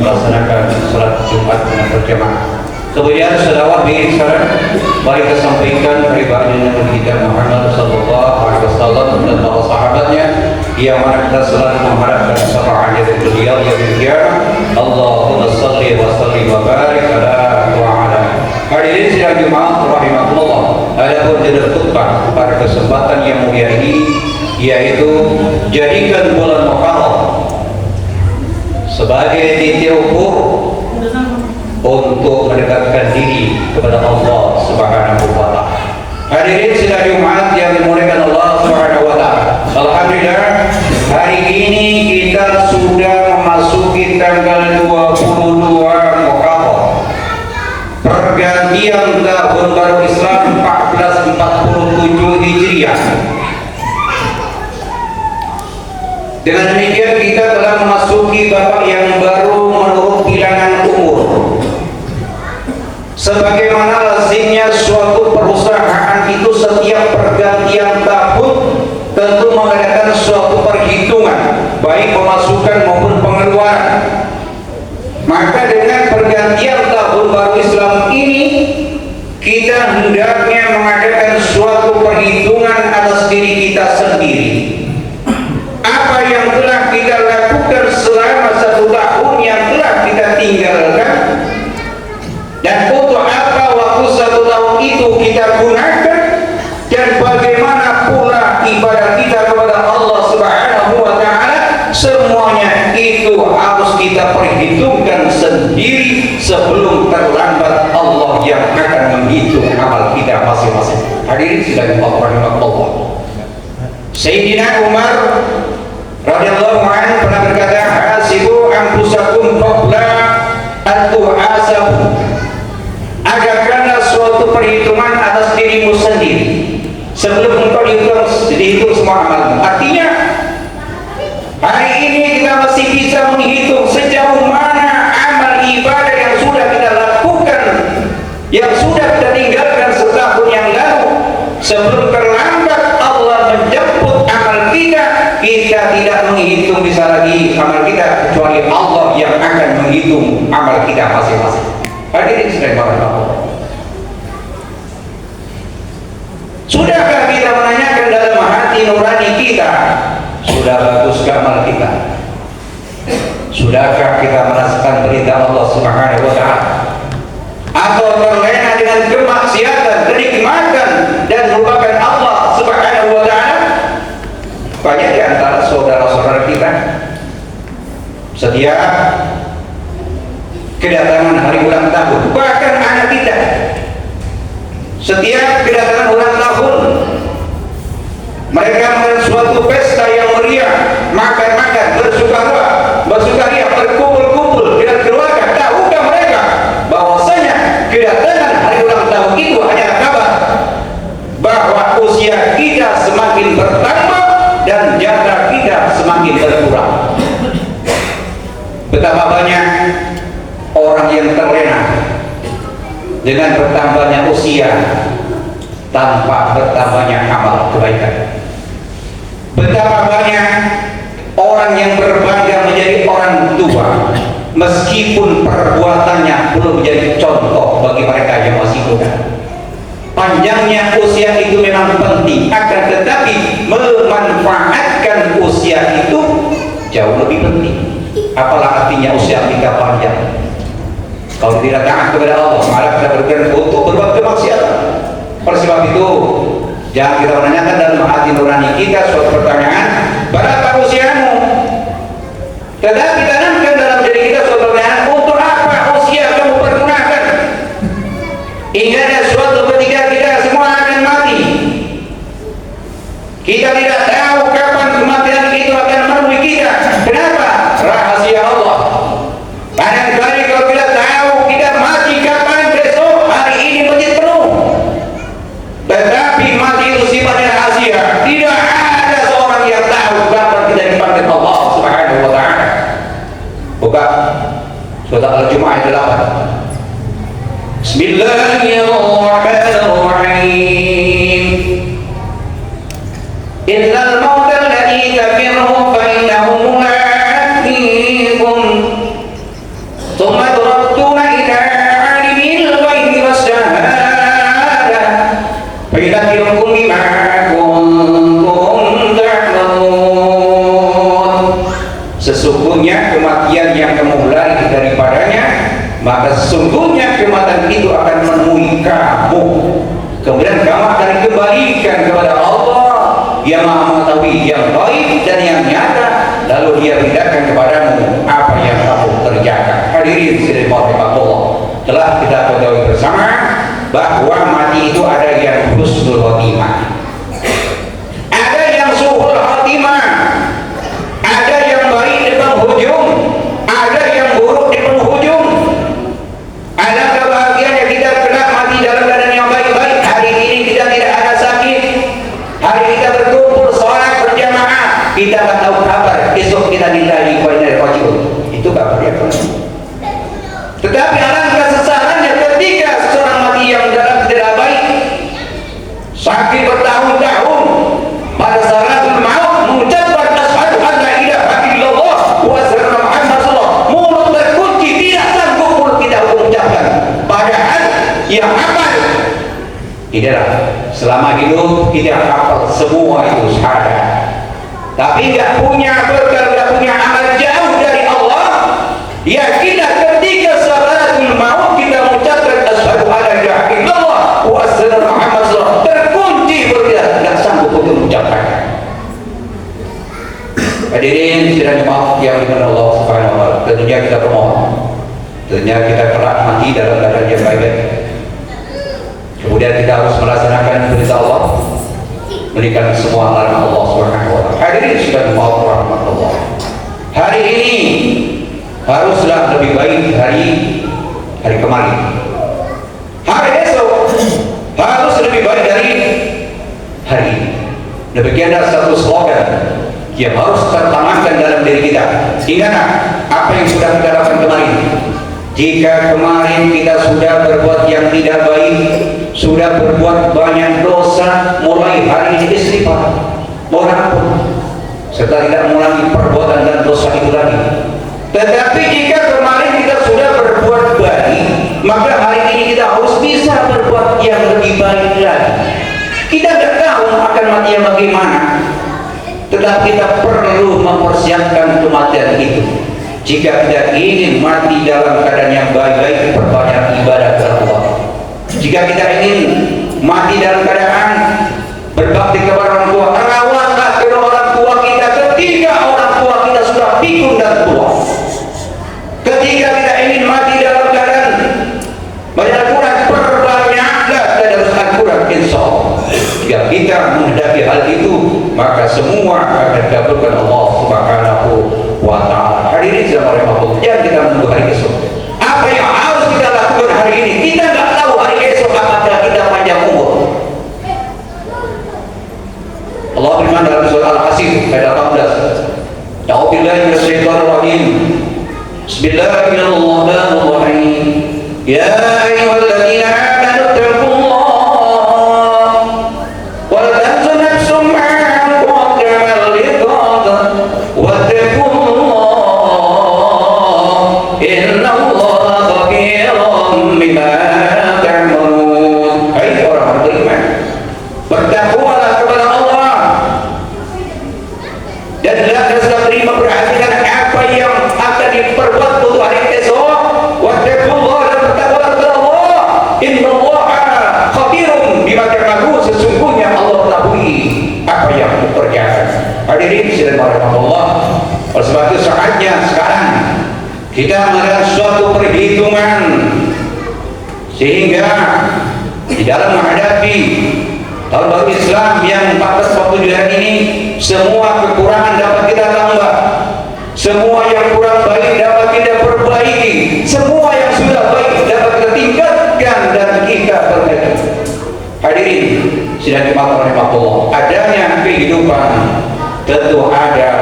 melaksanakan salat Jumat dengan berjamaah. Kemudian selawat diri sekarang mari kita sampaikan dari baginda Nabi kita Muhammad sallallahu alaihi wasallam dan para sahabatnya yang mana kita selalu mengharapkan syafaatnya dari beliau yang qiyamah. Allahumma shalli wa sallim wa barik ala wa ala. Hadirin sidang Jumat rahimakumullah. Adapun jadwal khutbah pada kesempatan yang mulia ini yaitu jadikan bulan Muharram sebagai titik ukur untuk mendekatkan diri kepada Allah Subhanahu wa taala. Hadirin sidang Jumat yang dimuliakan Allah Subhanahu wa taala. Alhamdulillah hari ini kita sudah memasuki tanggal 22 Muharram. Pergantian tahun baru Islam 1447 Hijriah. Dengan demikian kita telah memasuki babak yang baru menurut bilangan umur. Sebagaimana lazimnya suatu perusahaan itu setiap pergantian tahun tentu mengadakan suatu perhitungan baik pemasukan maupun pengeluaran. Maka dengan pergantian tahun baru Islam ini kita hendaknya mengadakan suatu perhitungan atas diri kita sendiri. Apa yang telah kita lakukan selama 1 tahun yang telah kita tinggalkan, dan untuk apa waktu 1 tahun itu kita gunakan, dan bagaimana pula ibadah kita kepada Allah Subhanahu wa taala. Semuanya itu harus kita perhitungkan sendiri sebelum terlambat Allah yang akan menghitung amal kita masing-masing. Hadirin sidang Allah. Sayyidina Umar radhiyallahu anhu pernah berkata, hasibu anfusakum qabla an tuhasabu. Adakanlah suatu perhitungan atas dirimu sendiri sebelum engkau dihitung semua amalmu. Artinya hari ini kita masih bisa menghitung sejauh mana amal ibadah yang sudah kita lakukan, yang sudah kita tinggalkan setahun yang lalu. Sebelum terlambat Allah menjemput amal kita, kita tidak menghitung bisa lagi amal kita, kecuali Allah yang akan menghitung amal kita masing-masing. Hadirin sekalian Allah. Sudahkah kita menanyakan dalam hati nurani kita, sudah baguskah amal kita? Sudahkah kita merasakan perintah Allah Subhanahu wa taala? Atau terlena dengan kemaksiatan, kenikmatan dan melupakan Allah Subhanahu wa taala? Banyak di antara saudara-saudara kita setiap kedatangan hari ulang tahun, bahkan anak kita setiap kedatangan ulang tahun mereka mengadakan suatu pesta yang meriah, makan-makan, bersukaria, berkumpul-kumpul dengan keluarga. Tahukah mereka bahwasanya kedatangan hari ulang tahun itu hanya kabar bahwa usia kita semakin bertambah dan jatah kita semakin berkurang? Betapa banyak orang yang terlena dengan bertambahnya usia tanpa bertambahnya amal kebaikan. Betapa banyak orang yang berbangga menjadi orang tua meskipun perbuatannya belum menjadi contoh bagi mereka yang masih muda. Panjangnya usia itu memang penting, akan tetapi memanfaatkan usia itu jauh lebih penting. Apalah artinya usia kita panjang kalau tidak taat kepada Allah, malah kita bergerak untuk berbuat kemaksiatan. Oleh sebab itu, jangan kita menanyakan dalam hati nurani kita suatu pertanyaan, berapa usiamu? Tetapi tanamkan dalam diri kita suatu pertanyaan, untuk apa usia kamu pergunakan? Hingga ada suatu ketika kita semua akan mati. Kita tidak tahu kapan kematian itu akan menemui kita. Kenapa? Rahasia Allah. Barangkali kalau kita tahu kita mati kapan besok, hari ini masjid penuh. Tetapi mati itu sifatnya rahasia. Tidak ada seorang yang tahu kapan kita dipanggil Allah Subhanahu wa taala. Buka surat Al-Jumu'ah ayat 8. Bismillahirrahmanirrahim. Innal mauta alladhi tafirru fa innahu mulaqikum sesungguhnya kematian yang kamu lari daripadanya, maka sesungguhnya kematian itu akan menemui kamu. Kemudian kamu akan dikembalikan kepada Allah yang maha mengetahui yang gaib dan yang nyata, lalu dia berikan kepadamu apa yang kamu kerjakan. Hadirin sekalian rahimakumullah, telah kita ketahui bersama bahwa mati itu ada yang husnul khotimah, ada yang suhul khotimah, ada yang baik di penghujung, ada yang buruk di penghujung. Ada kebahagiaan yang kita kelak mati dalam keadaan yang baik-baik. Hari ini kita tidak ada sakit, hari kita berkumpul sholat berjamaah, kita tak tahu kabar esok kita dilillahi wa inna ilaihi raji'un. Itu kabar yang baik. Tetapi alangkah sesalahnya ketika seorang mati yang dalam tidak baik, sakit bertahun-tahun, pada salatul maut mengucapkan asyhadu an la ilaha illallah wa asyhadu anna Muhammadar Rasulullah, mulut terkunci, tidak sanggup mulut kita mengucapkan, padahal yang hafal tidaklah selama hidup kita hafal semua itu syahadat, tapi nggak punya bekal, nggak punya amal jauh dari Allah. Ya, kita ketika salatul maut kita mengucapkan asyhadu an la ilaha illallah wa asyhadu anna Muhammadar Rasulullah, terkunci berbicara, tidak sanggup untuk mengucapkan. Hadirin sidang maaf yang dimana Allah Subhanahu wa taala, tentunya kita bermohon, tentunya kita kelak mati dalam keadaan yang baik. Kemudian kita harus melaksanakan perintah Allah, berikan semua larangan Allah Subhanahu wa taala. Hadirin sidang maaf rahmatullah, hari ini haruslah lebih baik hari kemarin. Hari esok harus lebih baik dari hari ini. Demikianlah satu slogan yang harus tertanamkan dalam diri kita. Ingatlah apa yang sudah kita lakukan kemarin. Jika kemarin kita sudah berbuat yang tidak baik, sudah berbuat banyak dosa, mulai hari ini istighfar, mohon ampun, serta tidak mengulangi perbuatan dan dosa itu lagi. Tetapi jika kemarin kita sudah berbuat baik, maka hari ini kita harus bisa berbuat yang lebih baik lagi. Kita tidak tahu akan matinya bagaimana, tetapi kita perlu mempersiapkan kematian itu. Jika kita ingin mati dalam keadaan yang baik-baik, perbanyak ibadah kepada Allah. Jika kita ingin mati dalam keadaan berbakti kepada orang tua, rawatlah kedua orang tua kita ketika orang tua kita sudah pikun dan tua. Ketika kita ingin mati dalam keadaan baca Al-Quran, perbanyaklah dalam Al-Quran, insya Allah. Jika kita menghadapi hal itu, maka semua akan dikabulkan Allah Subhanahu wa taala. Hadirin sekalian rahmatullah, jangan kita menunggu hari esok. Apa yang harus kita lakukan hari ini? Kita nggak tahu hari esok apakah kita panjang umur. Allah berfirman dalam surah Al-Hasr ayat 18. A'udzubillahi minasyaitonir rajim. Bismillahirrahmanirrahim. Ya ayyuhalladzina amanu taqullaha wal tanzur nafsum ma qaddamat lighad wattaqullaha innallaha khabirum bima ta'malun. Hai orang beriman, bertakwalah kepada Allah dan hendaklah sekali memperhatikan apa yang akan diperbuat untuk hari esok. Wattaqullah, dan bertakwalah kepada Allah. Innallaha khabirun bima ta'malun, sesungguhnya Allah mengetahui apa yang kamu kerjakan. Hadirin sekalian rahmatullah, oleh sebab itu saatnya sekarang kita melakukan suatu perhitungan sehingga di dalam menghadapi tahun baru Islam yang 1447 hari ini, semua kekurangan dapat kita tambah, semua yang kurang baik dapat kita perbaiki, semua yang sudah baik dapat kita tingkatkan dan kita perbaiki. Hadirin sidang jemaah rahmatullah, adanya kehidupan tentu ada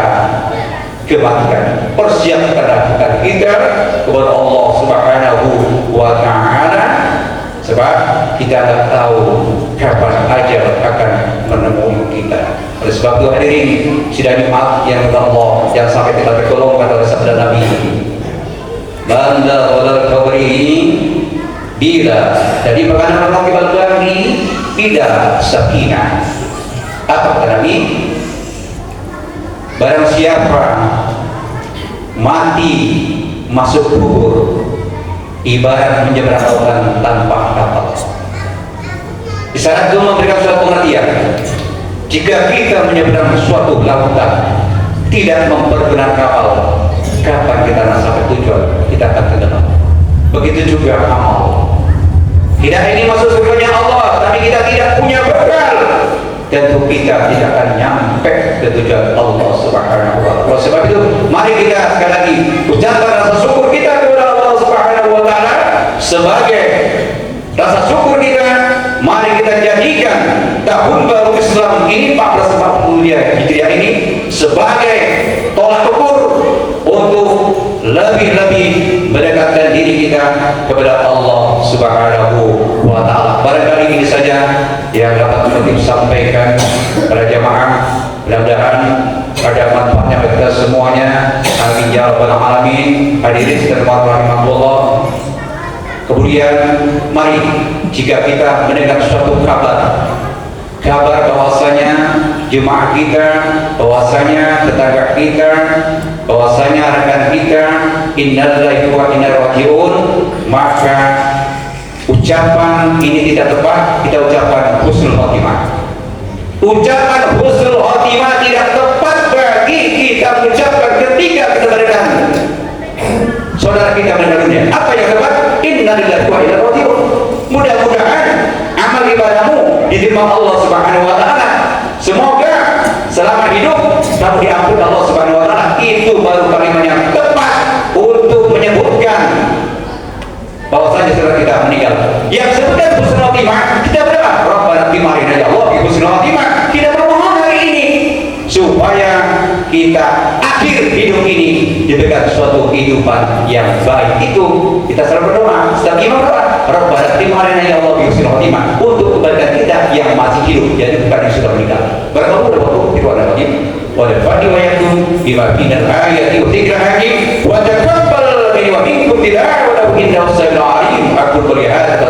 kematian. Persiapkanlah kita kepada Allah Subhanahu wa taala, sebab kita tidak tahu kapan ajal akan menemui kita. Oleh sebab itu hadirin sidang jemaah yang Allah, yang sampai kita tergolongkan oleh sabda Nabi, banda oleh kabri bila jadi bagaimana orang kibal kabri tidak sakinah. Apa kata Nabi? Barang siapa mati masuk kubur ibarat menyeberang lautan tanpa kapal. Di saat itu memberikan suatu pengertian, jika kita menyeberang suatu lautan tidak mempergunakan kapal, kapan kita akan sampai tujuan? Kita akan tenggelam. Begitu juga amal. Tidak ini masuk surganya Allah, tapi kita tidak punya bekal, tentu kita tidak akan nyampe ke tujuan Allah Subhanahu wa Ta'ala. Sebab itu, mari kita sekali lagi ucapkan rasa syukur kita kepada Allah Subhanahu wa Ta'ala. Sebagai rasa syukur kita, mari kita jadikan tahun baru Islam ini 1442 Hijriah ini sebagai tolak ukur untuk lebih-lebih mendekatkan diri kita kepada Allah Subhanahu wa Ta'ala. Barangkali ini saja yang dapat kami sampaikan kepada jamaah. Mudah-mudahan ada manfaatnya bagi kita semuanya. Amin ya rabbal alamin. Hadirin sekalian rahimakumullah. Kemudian mari jika kita mendengar suatu kabar bahwasanya jemaah kita, bahwasanya tetangga kita, bahwasanya rekan kita, innalillahi wa inna ilaihi raji'un, maka ucapan ini tidak tepat, kita ucapkan husnul khotimah. Ucapan husnul khotimah tidak tepat bagi kita ucapkan ketika kita mendengar saudara kita meninggal dunia. Apa yang tepat? Innalillahi wa inna ilaihi raji'un. Mudah-mudahan amal ibadahmu diterima Allah Subhanahu wa Ta'ala. Semoga selama hidup kamu diampuni Allah Subhanahu wa Ta'ala. Itu baru kalimat yang tepat untuk menyebutkan bahwasanya setelah kita meninggal. Yang sebutkan husnul khotimah, kita berdoa, Rabbana timahina ya Allah bi husnul khotimah. Kita bermohon hari ini supaya kita akhir hidup ini diberikan suatu kehidupan yang baik. Itu kita selalu berdoa. Setiap imam berdoa, Rabbana timahina ya Allah bi husnul khotimah, untuk kebaikan kita yang masih hidup, jadi bukan yang sudah meninggal. Barakallahu lakum fi qur'anil karim wa nafa'ani wa iyyakum bima fihi al-ayati wa dzikril hakim wa taqabbal minni wa minkum tilawatahu innahu sami'un 'alim. Aku qouli hadza